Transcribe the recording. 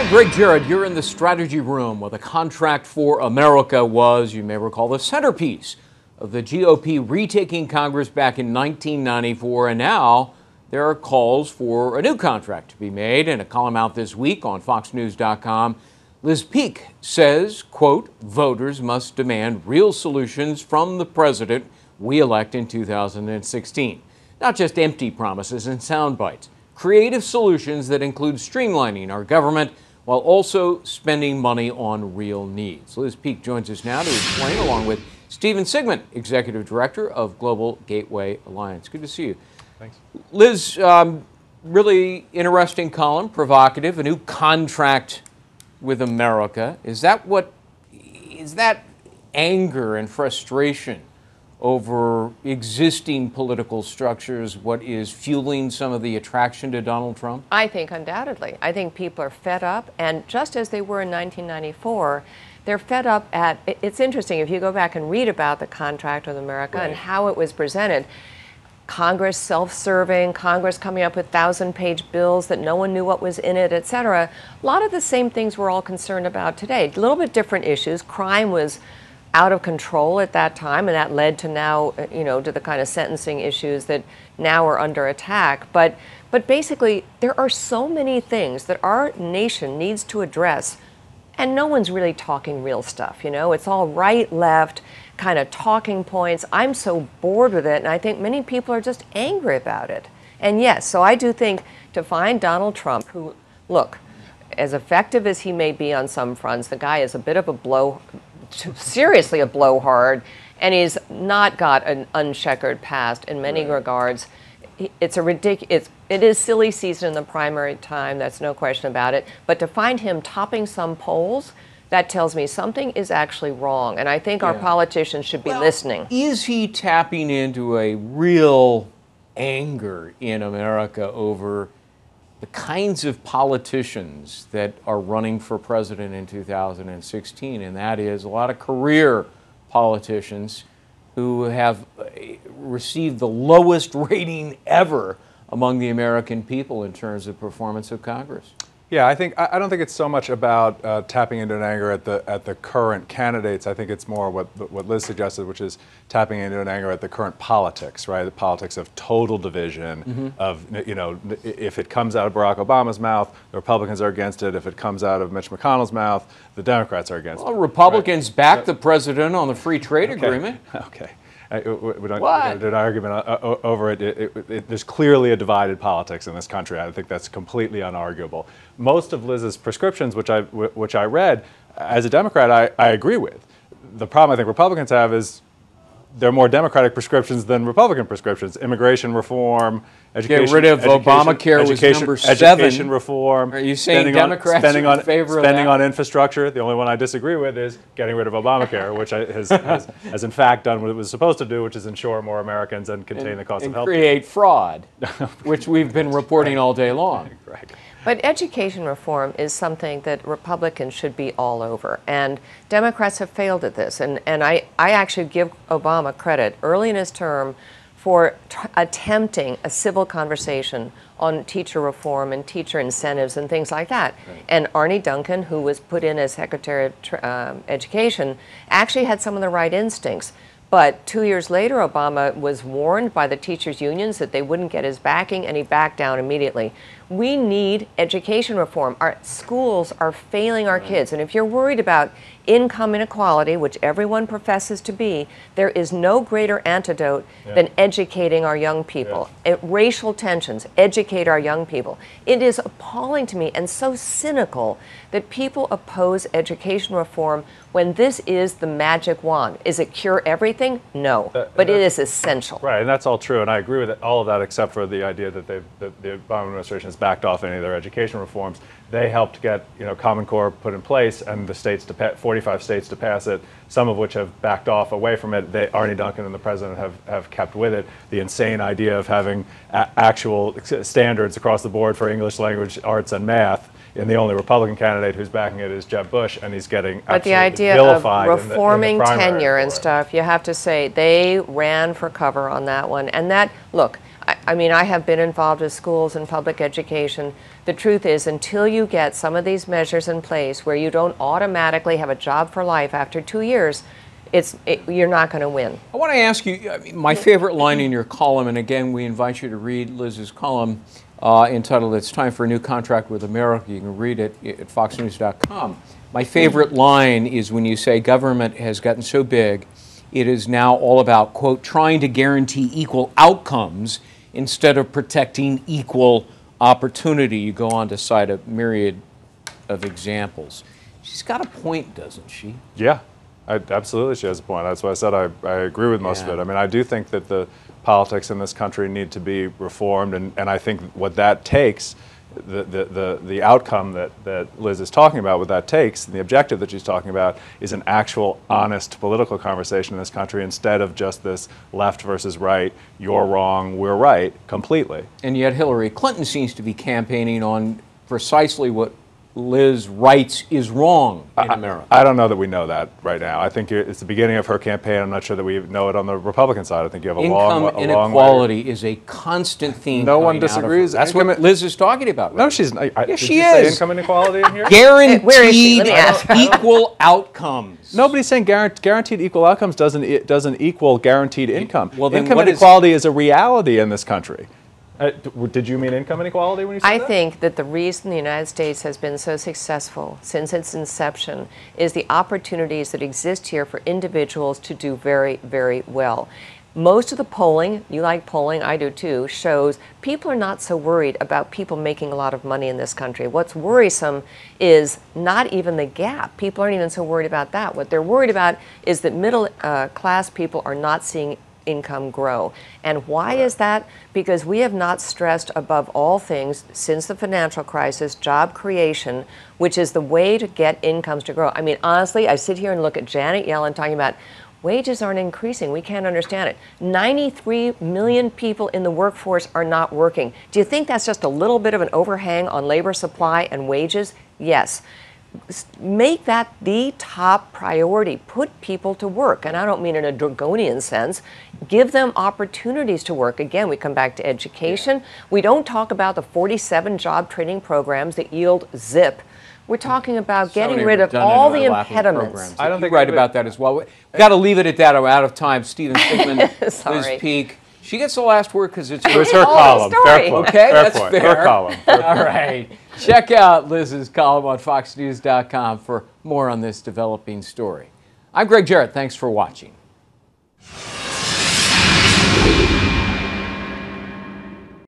I'm Greg Jarrett. You're in the strategy room where the Contract for America was, you may recall, the centerpiece of the GOP retaking Congress back in 1994. And now there are calls for a new contract to be made. In a column out this week on FoxNews.com, Liz Peek says, quote, voters must demand real solutions from the president we elect in 2016. Not just empty promises and sound bites. Creative solutions that include streamlining our government while also spending money on real needs. Liz Peek joins us now to explain, along with Stephen Sigmund, Executive Director of Global Gateway Alliance. Good to see you. Thanks. Liz, really interesting column, provocative, a new contract with America. Is that anger and frustration over existing political structures what is fueling some of the attraction to Donald Trump? I think undoubtedly. I think people are fed up, and just as they were in 1994, they're fed up at, it's interesting, if you go back and read about the Contract with America and how it was presented, Congress self-serving, Congress coming up with 1,000-page bills that no one knew what was in it, et cetera. A lot of the same things we're all concerned about today. A little bit different issues. Crime was out of control at that time, and that led to now, to the kind of sentencing issues that now are under attack. But basically, there are so many things that our nation needs to address, and no one's really talking real stuff. It's all right, left, kind of talking points. I'm so bored with it, and I think many people are just angry about it. And yes, so I do think to find Donald Trump, who, look, as effective as he may be on some fronts, the guy is a bit of a seriously a blowhard, and he's not got an uncheckered past in many regards. It's it is silly season in the primary time, that's no question about it, but to find him topping some polls, that tells me something is actually wrong, and I think our politicians should be listening. Is he tapping into a real anger in America over the kinds of politicians that are running for president in 2016, and that is a lot of career politicians who have received the lowest rating ever among the American people in terms of performance of Congress? Yeah, I don't think it's so much about tapping into an anger at the current candidates. I think it's more what Liz suggested, which is tapping into an anger at the current politics, right? The politics of total division, of, if it comes out of Barack Obama's mouth, the Republicans are against it. If it comes out of Mitch McConnell's mouth, the Democrats are against it. Well, Republicans backed the president on the free trade agreement. Okay. We don't do an argument over it. There's clearly a divided politics in this country. I think that's completely unarguable. Most of Liz's prescriptions, which I read, as a Democrat, I agree with. The problem I think Republicans have is there are more Democratic prescriptions than Republican prescriptions. Immigration reform, education. Get rid of Obamacare was number 7. Education reform. Are you saying Democrats are in favor of that? Spending on infrastructure. The only one I disagree with is getting rid of Obamacare, which has in fact done what it was supposed to do, which is insure more Americans and contain the cost of health. And create fraud, which we've been reporting all day long. Right. But education reform is something that Republicans should be all over, and Democrats have failed at this. And I actually give Obama credit early in his term for attempting a civil conversation on teacher reform and teacher incentives and things like that. Right. And Arne Duncan, who was put in as Secretary of Education, actually had some of the right instincts. But 2 years later, Obama was warned by the teachers' unions that they wouldn't get his backing, and he backed down immediately. We need education reform. Our schools are failing our kids. And if you're worried about income inequality, which everyone professes to be, there is no greater antidote than educating our young people. Racial tensions, educate our young people. It is appalling to me and so cynical that people oppose education reform when this is the magic wand. Is it cure everything? No, but it is essential. Right, and that's all true, and I agree with all of that except for the idea that the Obama administration has backed off any of their education reforms. They helped get Common Core put in place, and the states 45 states to pass it, some of which have backed off away from it. Arne Duncan and the president have kept with it. The insane idea of having actual standards across the board for English language, arts, and math. And the only Republican candidate who's backing it is Jeb Bush, and he's getting But the idea of reforming tenure and stuff, you have to say they ran for cover on that one. And that, look, I mean, I have been involved with schools and public education. The truth is, until you get some of these measures in place where you don't automatically have a job for life after 2 years, you're not going to win. I want to ask you, I mean, my favorite line in your column, and again, we invite you to read Liz's column entitled "It's Time for a New Contract with America." You can read it at foxnews.com. My favorite line is when you say government has gotten so big, it is now all about, quote, trying to guarantee equal outcomes instead of protecting equal opportunity. You go on to cite a myriad of examples. She's got a point, doesn't she? Yeah, absolutely she has a point. That's why I said I agree with most of it. I mean, I do think that the politics in this country need to be reformed, and I think what that takes, the outcome that Liz is talking about, what that takes, and the objective that she's talking about, is an actual honest political conversation in this country instead of just this left versus right, you're wrong, we're right, completely. And yet Hillary Clinton seems to be campaigning on precisely what Liz writes is wrong in America. I don't know that we know that right now. I think it's the beginning of her campaign. I'm not sure that we know it on the Republican side. I think you have a long way. Income inequality is a constant theme. No one disagrees. That's what Liz is talking about. Right? No, she's not. Yes, she is. Say income inequality in here? Guaranteed Where is she? Let me ask. equal outcomes. Nobody's saying guaranteed equal outcomes doesn't equal guaranteed income. Well, then income inequality is a reality in this country. Did you mean income inequality when you said that? I think that the reason the United States has been so successful since its inception is the opportunities that exist here for individuals to do very, very well. Most of the polling, you like polling, I do too, shows people are not so worried about people making a lot of money in this country. What's worrisome is not even the gap. People aren't even so worried about that. What they're worried about is that middle class people are not seeing income grow. And why is that? Because we have not stressed above all things since the financial crisis job creation, which is the way to get incomes to grow. I mean, honestly, I sit here and look at Janet Yellen talking about wages aren't increasing. We can't understand it. 93 million people in the workforce are not working. Do you think that's just a little bit of an overhang on labor supply and wages? Yes. Make that the top priority. Put people to work. And I don't mean in a draconian sense. Give them opportunities to work. Again, we come back to education. We don't talk about the 47 job training programs that yield zip. We're talking about getting rid of all the impediments. I don't think you're right about that as well. We've got to leave it at that. I'm out of time. Sigmund, Liz Peek. She gets the last word because it's her column. Fair point. Okay, that's point. fair. Her column. All right. Check out Liz's column on foxnews.com for more on this developing story. I'm Greg Jarrett. Thanks for watching.